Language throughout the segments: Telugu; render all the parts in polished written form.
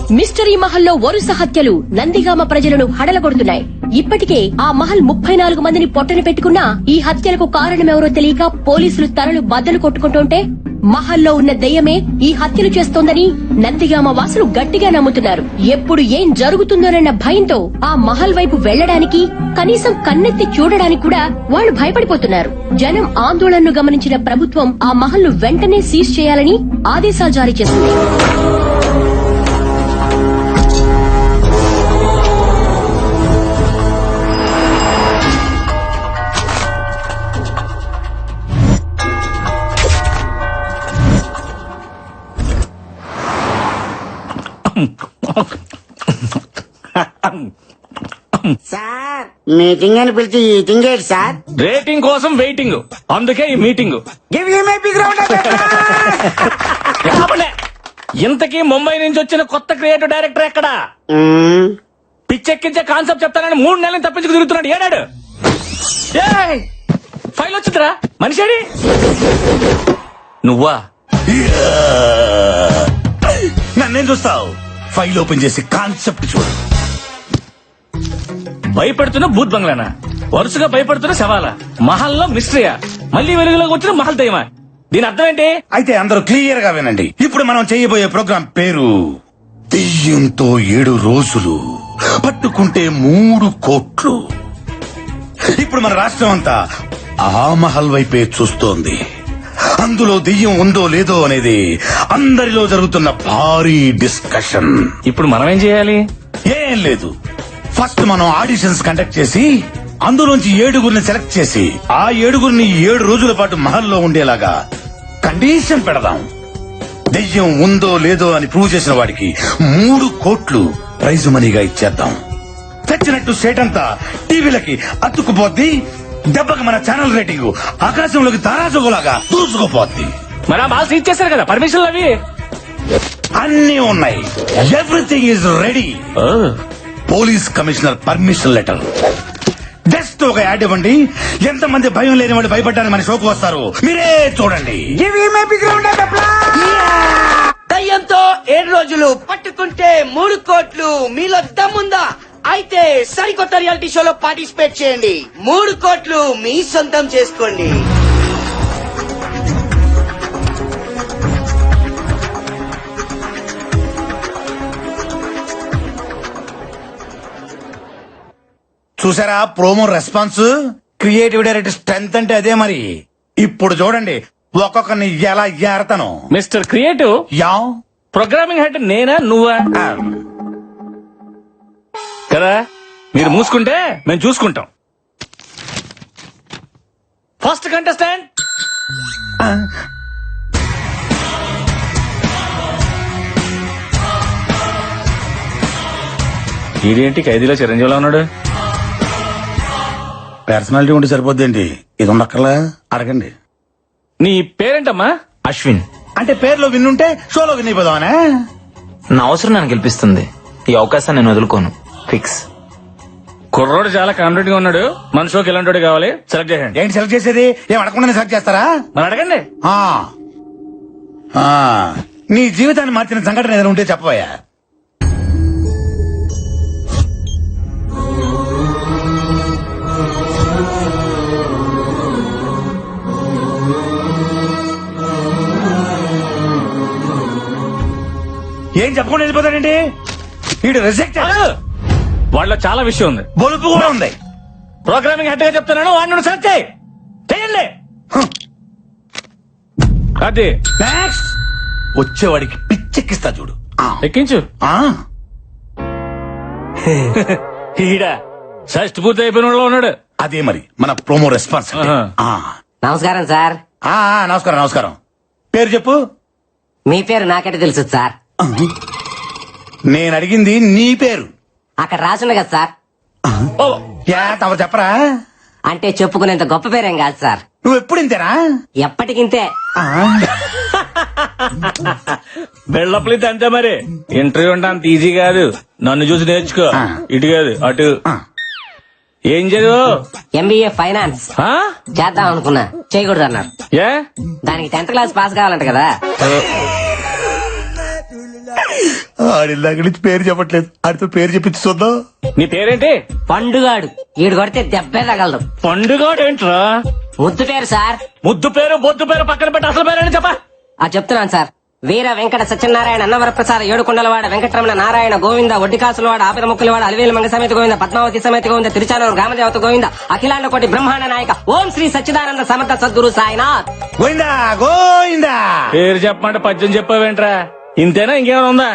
మిస్టరీ మహల్లో వరుస హత్యలు నందిగామ ప్రజలను హడలగొడుతున్నాయి. ఇప్పటికే ఆ మహల్ 34 మందిని పొట్టన పెట్టుకున్నా ఈ హత్యలకు కారణమెవరో తెలియక పోలీసులు తలలు బద్దలు కొట్టుకుంటుంటే మహల్లో ఉన్న దెయ్యమే ఈ హత్యలు చేస్తోందని నందిగామ వాసులు గట్టిగా నమ్ముతున్నారు. ఎప్పుడు ఏం జరుగుతుందోనన్న భయంతో ఆ మహల్ వైపు వెళ్లడానికి, కనీసం కన్నెత్తి చూడడానికి కూడా వాళ్లు భయపడిపోతున్నారు. జనం ఆందోళనను గమనించిన ప్రభుత్వం ఆ మహల్ను వెంటనే సీజ్ చేయాలని ఆదేశాలు జారీ చేసింది. సార్ మీటింగ్ అని పిలిచి ఈటింగ్ ఏంటి సార్? రేటింగ్ కోసం వెయిటింగ్, అందుకే ఈ meeting. Give you my big round of ఇంతకీ ముంబై నుంచి వచ్చిన కొత్త క్రియేటివ్ డైరెక్టర్ ఎక్కడా? పిచ్చెక్కించే కాన్సెప్ట్ చెప్తానని 3 నెలలు తప్పించుకు తిరుగుతున్నాడు. ఏడాడు ఫైల్ వచ్చిందిరా, మనిషి నువ్వా? నన్నేం చూస్తావు? ఫైల్ ఓపెన్ చేసి కాన్సెప్ట్ చూడు. భయపెడుతున్న భూత్ బంగ్లానా? వరుసగా భయపడుతున్న శవాలా? మహల్లో మిస్టరీయా? మళ్ళీ వెలుగులోకి వచ్చిన మహల్ దయ్యమా? దీని అర్థం ఏంటి? అయితే అందరూ క్లియర్ గా వినండి. ఇప్పుడు మనం చేయబోయే ప్రోగ్రాం పేరు దెయ్యంతో 7 రోజులు, పట్టుకుంటే 3 కోట్లు. ఇప్పుడు మన రాష్ట్రం అంతా ఆ మహల్ వైపే చూస్తోంది. అందులో దెయ్యం ఉందో లేదో అనేది అందరిలో జరుగుతున్న భారీ డిస్కషన్. ఇప్పుడు మనం ఏం చేయాలి? ఏం లేదు, ఫస్ట్ మనం ఆడిషన్స్ కండక్ట్ చేసి అందులోంచి 7గురిని సెలెక్ట్ చేసి ఆ 7గురిని 7 రోజుల పాటు మహల్లో ఉండేలాగా కండిషన్ పెడదాం. దెయ్యం ఉందో లేదో అని ప్రూవ్ చేసిన వాడికి 3 కోట్లు ప్రైజ్ మనీగా ఇచ్చేద్దాం. తెచ్చినట్టు సేట్ అంతా టీవీలకి అతుక్కుపోద్ది. దెబ్బకి మన ఛానల్ రేటింగ్ ఆకాశంలోకి తారాజుగులాగా దూసుకుపోద్ది. మరి ఆ బాల్స్ ఇచ్చేసారు కదా, పర్మిషన్లు అవి అన్నీ ఉన్నాయి. Everything is ready. Police commissioner permission letter. Just ఒక యాడ్ ఇవ్వండి. ఎంతమంది భయం లేని వాళ్ళు భయపడ్డానికి మన షోకు వస్తారు, మీరే చూడండి. Give you my big round of దయ్యంతో 7 రోజులు, పట్టుకుంటే 3 కోట్లు. మీలో దమ్ముందా? అయితే సరికొత్త రియాలిటీ షోలో పార్టిసిపేట్ చేయండి. 3 కోట్లు మీ సొంతం చేసుకోండి. చూసారా promo response? Creative director strength అంటే అదే మరి. ఇప్పుడు చూడండి ఒక్కొక్కరిని ఎలా ఏరతాను. Mister creative, yeah programming head నేనా నువ్వా? కదా, మీరు మూసుకుంటే మేము చూసుకుంటాం. ఫస్ట్ కంటెస్టెంట్ ఇదేంటి ఖైదీలో చిరంజీవిలో ఉన్నాడు? పర్సనాలిటీ ఉంటే సరిపోద్దేంటి? ఇది ఉండక్కర్లా? అడగండి. నీ పేరేంటమ్మా? అశ్విన్. అంటే పేర్లో విన్నుంటే షోలో విన్ అయిపోదామనే. నా అవసరం నన్ను గెలిపిస్తుంది. ఈ అవకాశాన్ని నేను వదులుకోను. ఫిక్స్. కుర్రోడు చాలా కాన్ఫిడెంట్ గా ఉన్నాడు. మన షోకి ఎలాంటి కావాలి? సెలెక్ట్ చేయండి. ఏంటి సెలెక్ట్ చేసేది? ఏం అడగకుండా సెలెక్ట్ చేస్తారా? మరి అడగండి. ఆ. ఆ. నీ జీవితాన్ని మార్చిన సంఘటన ఏదైనా ఉంటే చెప్పబోయా. ఏం చెప్పకుండా వెళ్ళిపోతాడండి వీడు? రిజెక్ట్. వాళ్ళ చాలా విషయం ఉంది, బొలుపు కూడా ఉంది. ప్రోగ్రామింగ్ హెడ్ గా చెప్తున్నాను, వాడిని సెలెక్ట్ చేయండి. అది నెక్స్ట్ వచ్చేవాడికి పిచ్చెక్కిస్తా చూడు. ఎక్కించు. ఈడ షష్ట్ పూర్తి అయిపోయిన వాళ్ళు ఉన్నాడు. అదే మరి మన ప్రోమో రెస్పాన్స్. నమస్కారం సార్. నమస్కారం నమస్కారం. పేరు చెప్పు. మీ పేరు నాకైతే తెలుసు సార్. నేను అడిగింది నీ పేరు. అక్కడ రాసుండ కదా సార్. తమరు చెప్పరా? అంటే చెప్పుకునేంత గొప్ప పేరేం కాదు సార్. నువ్వు ఎప్పుడు ఇంతేనా? ఎప్పటికింతే. బెళ్ళప్లితే అంతే మరి. ఇంటర్వ్యూ అంటే అంత ఈజీ కాదు. నన్ను చూసి నేర్చుకో. ఇటు కాదు అటు. ఏం చదువు? ఎంబీఏ ఫైనాన్స్ చేద్దాం అనుకున్నా, చేయకూడదు అన్నారు. ఏ? దానికి 10th క్లాస్ పాస్ కావాలంట కదా. ఆడిల్లాక నుంచి పేరు చెప్పట్లేదు, ఆడితో పేరు చెప్పించి చూద్దాం. నీ పేరేంటి? పండుగాడు ఈడు కొడితే దెబ్బే తగలదు. పండుగ ఏంట్రా? ముద్దు పేరు సార్. ముద్దు పేరు బొద్దు పేరు పక్కన పెట్టి అసలు పేరేంటి చెప్పా. చెప్తున్నాను సార్. వీర వెంకట సత్యనారాయణ అన్నవరప్రసాద ఏడుకొండలవాడ వెంకటరమణ నారాయణ గోవింద ఒడ్డికాసులవాడ ఆపిర ముక్కులవాడ అలివేలు మంగ సమేత గోవింద పద్మావతి సమేత గోవింద తిరుచానూరు గ్రామదేవత గోవింద అఖిలాండ కోటి బ్రహ్మాండ నాయక ఓం శ్రీ సచ్చిదానంద సమర్థ సద్గురు సాయినాథ్. గోయిందా గోయిందా. పేరు చెప్పమంటే పద్యం చెప్పావేంట్రా? ఇంతేనా ఇంకేమైనా ఉందా?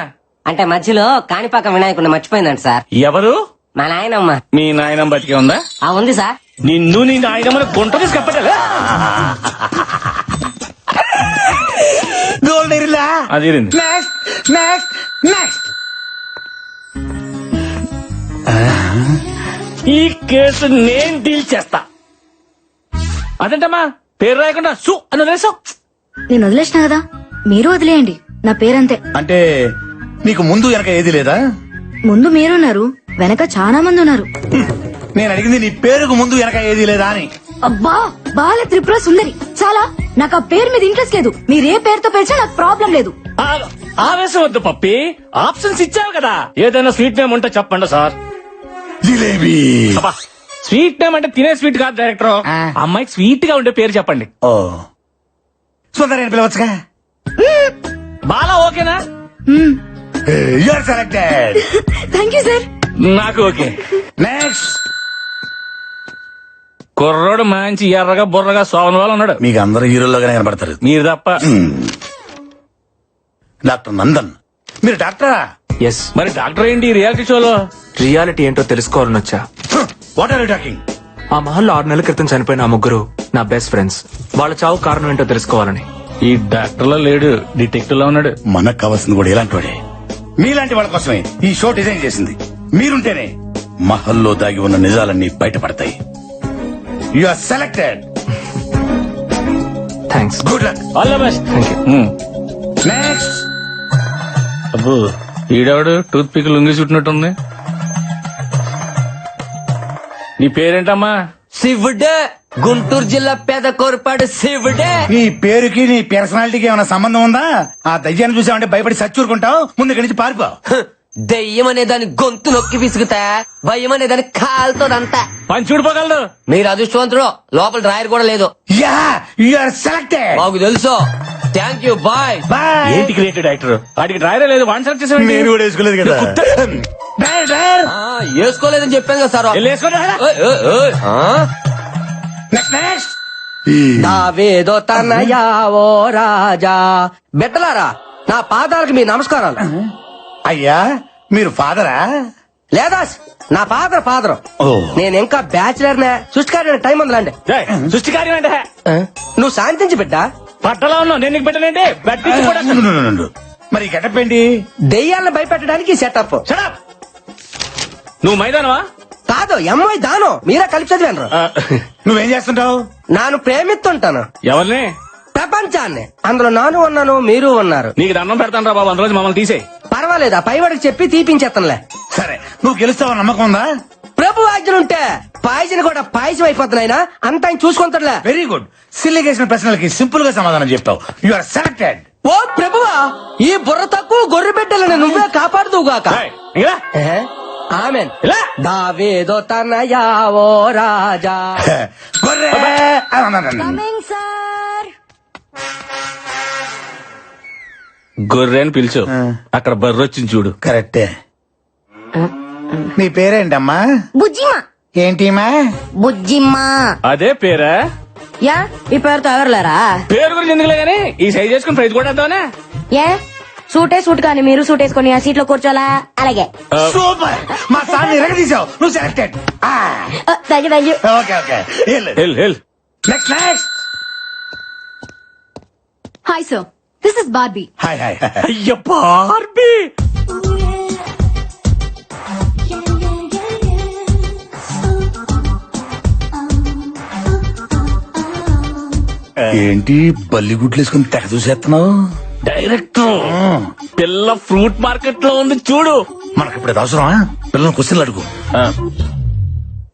అంటే మధ్యలో కాణిపాక వినాయకుడిని మర్చిపోయిందంట సార్. ఎవరు? మా నాయనమ్మ. మీ నాయనమ్మ బతికే ఉందా? ఉంది సార్. నిన్ను నీ నాయనమ్మని గుంట తీసి కప్పటలే. గోల్డ్ ఎరిలా. అది ఇరింది. Next next next. ఈ కేసు నేను డీల్ చేస్తా. అదేంటమ్మా పేరు రాయకుండా సు అని వదిలేసావు? నేను వదిలేసిన కదా, మీరు వదిలేయండి. నా పేరంతే. అంటే నీకు ముందు వెనక ఏది లేదా? ముందు మీరున్నారు, వెనక చాలా మంది ఉన్నారు. నేను అడిగింది నీ పేరుకు ముందు వెనక ఏది లేదా అని. అబ్బా, బాల త్రిపుర సుందరి. చాలా, నాకు ఆ పేరు మీద ఇంట్రెస్ట్ లేదు. మీరు ఏ పేరుతో పిలిచినా నాకు ప్రాబ్లం లేదు. ఆవేశం వద్దు పప్పి, ఆప్షన్స్ ఇచ్చావు కదా. ఏదైనా స్వీట్ నేమ్ ఉంటే చెప్పండి సార్. జిలేబీ. అబ్బా, స్వీట్ నేమ్ అంటే తినే స్వీట్ కాదు డైరెక్టర్. అమ్మాయికి స్వీట్ గా ఉండే పేరు చెప్పండి. ఓ సుందరి అని పిలవచ్చుగా. బాలా ఓకేనా? You are selected. Thank you sir. నాకు ఓకే. నెక్స్ట్. కుర్రోడు మంచి ఎర్రగా బుర్రగా సోమన్ వాళ్ళు ఉన్నాడు. మీకు అందరు హీరోలుగానే కనపడతారు. మీరు తప్ప. డాక్టర్ నందన్. మీరు డాక్టరా? ఎస్. మరి డాక్టర్ ఏంటి రియాలిటీ షోలో? రియాలిటీ ఏంటో తెలుసుకోవాలని వచ్చా. What are you talking? ఆ మహల్లో 6 నెలల క్రితం చనిపోయిన ఆ ముగ్గురు నా బెస్ట్ ఫ్రెండ్స్. వాళ్ళ చావు కారణం ఏంటో తెలుసుకోవాలని. ఈ డాక్టర్ లో లేడు, డిటెక్టివ్ లో ఉన్నాడు. మనకు కావాల్సింది కూడా ఇలాంటి వాడే. మీలాంటి వాళ్ళ కోసమే ఈ షో డిజైన్ చేసింది. మీరుంటేనే మహల్లో దాగి ఉన్న నిజాలన్నీ బయటపడతాయి. You are selected. Thanks. Good luck. All the best. Thank you. Next. అబ్బో, ఈడవాడు టూత్ పిక్ లుంగి చుట్టినట్టుంది. నీ పేరేంటమ్మా? శివుడే. గుంటూరు జిల్లా పేద కోరపాడు శివుడే. నీ పేరుకి నీ పర్సనాలిటీకి ఏమైనా సంబంధం ఉందా? ఆ దయ్యాన్ని చూసావంటే భయపడి సచ్చూరుకుంటావు. ముందు ఇక్కడి నుంచి పారిపో. దెయ్యం అనే దాని గొంతు నొక్కి విసుగుతా, భయం అనే దాని కాలుతోదంతా. పని చూడిపోగలదు. మీరు అదృష్టవంతుడు, లోపల డ్రాయర్ కూడా లేదు. Yeah, you are selected. మాకు తెలుసు. Thank you, bye. బాయ్. ఏంటి క్రియేటివ్ డైరెక్టర్? వాడికి డ్రైవరే లేదు, వన్ సెలెక్ట్ చేసాడు. నేను కూడా వేసుకోలేదు కదా. Driver, driver. వేసుకోలేదని చెప్పాను కదా సార్. Next next. దావేదో తనయా ఓ రాజా. బిడ్డలారా, నా పాదాలకు మీ నమస్కారాలు. అయ్యా, మీరు ఫాదరా? లేదా నా ఫాదర్. ఓ. నేను ఇంకా బ్యాచిలర్ నే. సృష్టికారి టైం ఉందిలాండి. సృష్టి కార్యం అంటే నువ్వు శాంతించి బిడ్డ. పట్టలో ఉన్నావు, నేను నీకు పెట్టనంటే బట్టించి కూడా. మరి గెటప్ ఏంటి? దెయ్యాలను భయపెట్టడానికి సెటప్. Shut up! నువ్వు మైదానవా? కాదు, ఎంఐ దానం. మీరే కలిపి చదివాను. నువ్వేం చేస్తుంటావు? నాను ప్రేమిస్తుంటాను ఎవరిని? ప్రపంచాన్ని. అందులో నాను ఉన్నాను, మీరు ఉన్నారు. నీకు దండం పెడతాను రా బాబు, అందులో మమ్మల్ని తీసేయి. పర్వాలేదా, పైవాడికి చెప్పి తీపించేస్తానులే. సరే, నువ్వు గెలుస్తావు నమ్మకం ఉందా? ప్రభు ఆజ్ఞలుంటే పాయసం కూడా పాయసం అయిపోతున్నాయినా అంత ఆయన చూసుకుంటాడులే. Very good. సిల్లి చేసిన ప్రశ్నలకి సింపుల్ గా సమాధానం చెప్తావు. You are selected. ఓ ప్రభువా, ఈ బుర్ర తక్కువ గొర్రె బిడ్డలను నువ్వే కాపాడుదువుగాక. ఏయ్, ఇంకా రా. ఆమెన్. ఇలా. దావేదో తనయా ఓ రాజా. గొర్రె. Coming sir. గొర్రె అని పిలిచు. అక్కడ బర్రె వచ్చింది చూడు. కరెక్టే. నీ పేరేంటమ్మా? బుజ్జిమా. ఏంటిమా? బుజ్జిమా. అదే పేరా? యా, ఈ పేరుతో ఎవరులేరా? పేరు గురించి ఎందుకులే గానీ ఈ సైజ్ చేసుకుని ప్రైజ్ కూడా వద్దామనే. ఏ సూట్ కానీ మీరు సూట్ వేసుకొని ఆ సీట్ లో కూర్చోలా? అలాగే. సూపర్. మా సార్ ఎరగదీసావు. నువ్వు selected. Thank you. Okay okay. Hell hell. Next next. Hi sir, this is Barbie. Hi hi. అయ్య బార్బీ. ఏంటి బల్లిగుడ్లు వేసుకుని తెగ చూసేస్తున్నావు? డైరెక్టర్, పిల్ల ఫ్రూట్ మార్కెట్ లో ఉంది చూడు. మనకి ఇప్పుడు అవసరమా? పిల్లలు క్వశ్చన్లు అడుగు.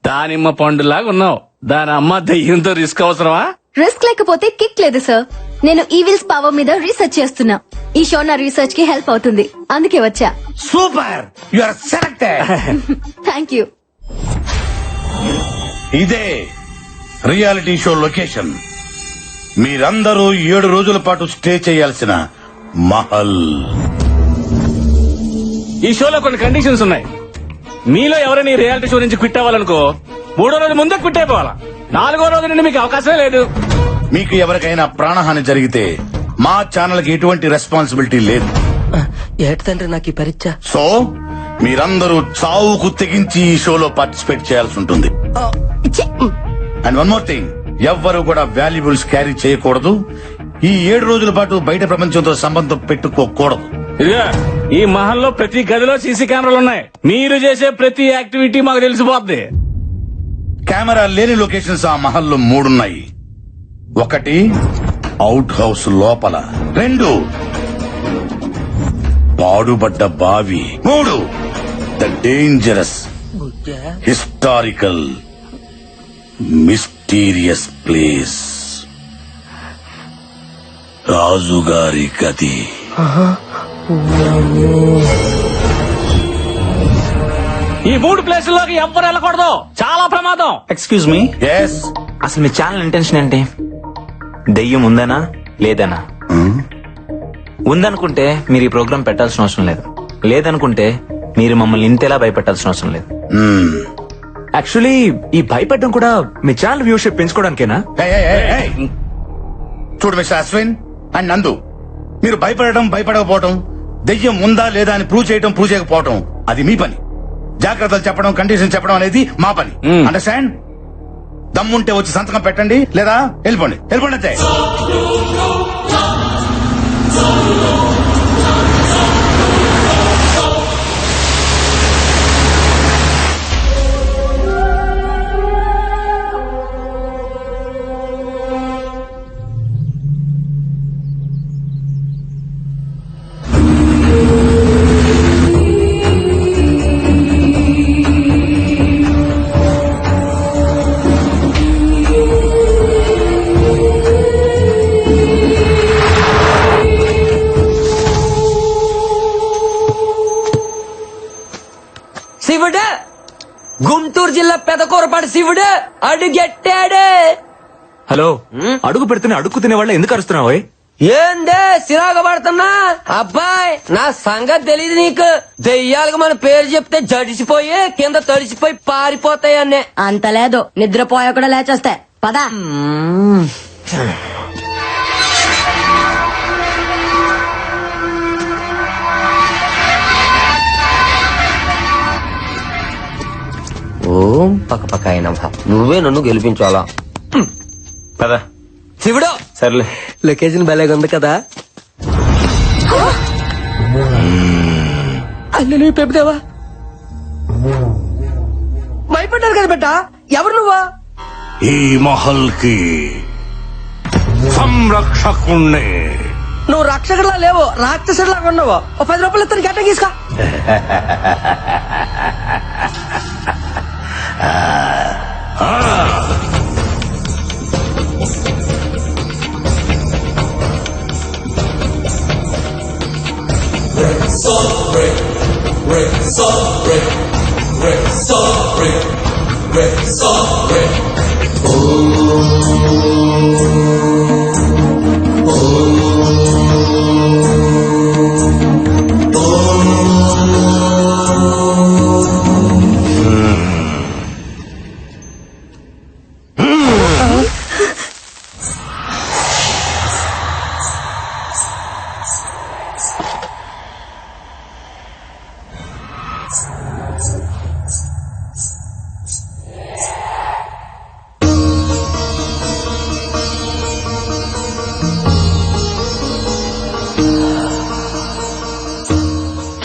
దానిమ్మ పండులాగా ఉన్నావు. దాని అమ్మ దయ్యంతో రిస్క్ అవసరమా? రిస్క్ లేకపోతే కిక్ లేదు సార్. నేను ఈవిల్స్ పవర్ మీద రీసెర్చ్ చేస్తున్నా. ఈ షో నా రీసెర్చ్ కి హెల్ప్ అవుతుంది, అందుకే వచ్చా. Super, you are selected. Thank you. ఇదే రియాలిటీ షో లొకేషన్. మీరందరూ 7 రోజుల పాటు స్టే చేయాల్సిన మహల్. ఈ షోలో కొన్ని కండిషన్స్ ఉన్నాయి. మీలో ఎవరైనా ఈ రియాలిటీ షో నుంచి క్విట్ అవ్వాలనుకో 3వ రోజు ముందే క్విట్ అయిపోవాలా. 4వ రోజు నుండి మీకు అవకాశమే లేదు. మీకు ఎవరికైనా ప్రాణహాని జరిగితే మా ఛానల్ కి ఎటువంటి రెస్పాన్సిబిలిటీ లేదు. ఏటి తండ్రి నాకు ఈ పరీక్ష. సో మీరందరూ చావుకు తెగించి ఈ షోలో పార్టిసిపేట్ చేయాల్సి ఉంటుంది. అండ్ వన్ మోర్ థింగ్, ఎవ్వరూ కూడా వాల్యుబుల్స్ క్యారీ చేయకూడదు. ఈ 7 రోజుల పాటు బయట ప్రపంచంతో సంబంధం పెట్టుకోకూడదు. ఇదిగా ఈ మహల్లో ప్రతి గదిలో సీసీ కెమెరాలు ఉన్నాయి. మీరు చేసే ప్రతి యాక్టివిటీ మాకు తెలిసిపోద్ది. కెమెరా లేని లొకేషన్స్ ఆ మహల్లో 3 ఉన్నాయి. 1 అవుట్ హౌస్ లోపల, 2 పాడుబడ్డ బావి, 3 the dangerous historical mysterious place రాజుగారి గది. ఈ 3 ప్లేసుల్లోకి ఎవ్వరు వెళ్ళకూడదు, చాలా ప్రమాదం. ఎక్స్క్యూజ్ మీ, ఎస్, అసలు మీ ఛానల్ ఇంటెన్షన్ ఏంటి? దెయ్యం ఉందనా లేదనా? ఉందనుకుంటే మీరు ఈ ప్రోగ్రామ్ పెట్టాల్సిన అవసరం లేదు. లేదనుకుంటే మీరు మమ్మల్ని ఇంతేలా భయపెట్టాల్సిన అవసరం లేదు. యాక్చువల్లీ ఈ భయపెట్టడం కూడా మీ ఛానల్ వ్యూషిప్ పెంచుకోవడానికేనా? చూడు మిస్టర్ అశ్విన్ అండ్ నందు, మీరు భయపడకపోవటం, దెయ్యం ఉందా లేదా అని ప్రూవ్ చేయకపోవటం అది మీ పని. జాగ్రత్తలు చెప్పడం, కండిషన్ చెప్పడం అనేది మా పని. అండర్స్టాండ్? దమ్ముంటే వచ్చి సంతకం పెట్టండి, లేదా వెళ్ళిపోండి అంతే. శివుడు, గుంటూరు జిల్లా పెదకూరపాడు శివుడు అడుగెట్టాడే. హలో, అడుగు పెడుతున్న అడుగు తినే వాళ్ళ ఎందుకు అరుస్తున్నావు? ఏందే సిరాగ పడుతున్నా? అబ్బాయి, నా సంగతి తెలియదు నీకు. దెయ్యాలకు మన పేరు చెప్తే జడిసిపోయి కింద తడిసిపోయి పారిపోతాయి అన్నే. అంత లేదు, నిద్రపోయా కూడా లేచేస్తే పదా. ఓం పక్క అయినా నువ్వే నన్ను గెలిపించాలా? పదా శివుడు, సర్లే. లొకేషన్ భలేగా ఉంది కదా. అన్న నువ్వు పెప్పుతావా? భయపడ్డారు కదా బిడ్డ. ఎవరు నువ్వా? ఈ మహల్ కి సంరక్షకుణ్ణి. నువ్వు రక్షకుడిలా లేవు, రాక్షసుడిలాగా ఉన్నావు. ఓ 10 రూపాయలు ఇస్తాను, గట్ట తీసుకో.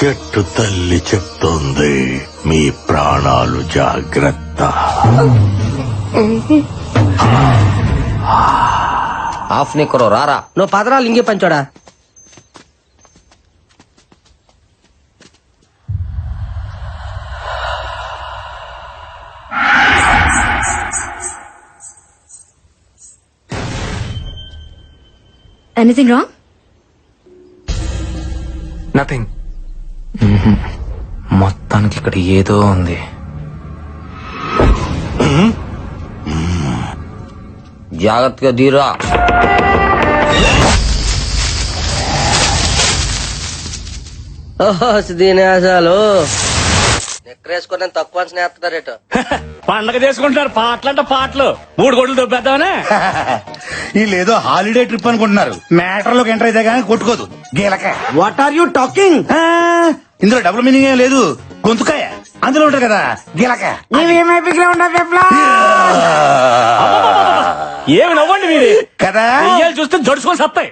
చెట్టు తల్లి చెప్తోంది, మీ ప్రాణాలు జాగ్రత్త. ఆఫ్ నీకురో రారా. నువ్వు పదరాలు ఇంకే పంచోడా. Anything wrong? నథింగ్. మొత్తానికి ఇక్కడ ఏదో ఉంది. జాగ్రత్తగా దీరా. దీనేసాలు నెక్కరేసుకుని తక్కువ స్నేహితుడారేట. పండగ చేసుకుంటున్నారు పాటలంట పాటలు. 3 కోట్లు దొబ్బేద్దామనే. వీళ్ళేదో హాలిడే ట్రిప్ అనుకుంటున్నారు. మ్యాటర్ లోకి ఎంటర్ అయితే గానీ కొట్టుకోదు గీలక. What are you talking? ఇందులో డబుల్ మీనింగ్ ఏం లేదు. గొంతుకాయ అందులో ఉంటారు కదా గీలక. ఏమి నవ్వండి మీరు కదా చూస్తే జడుచుకొని సత్తాయి.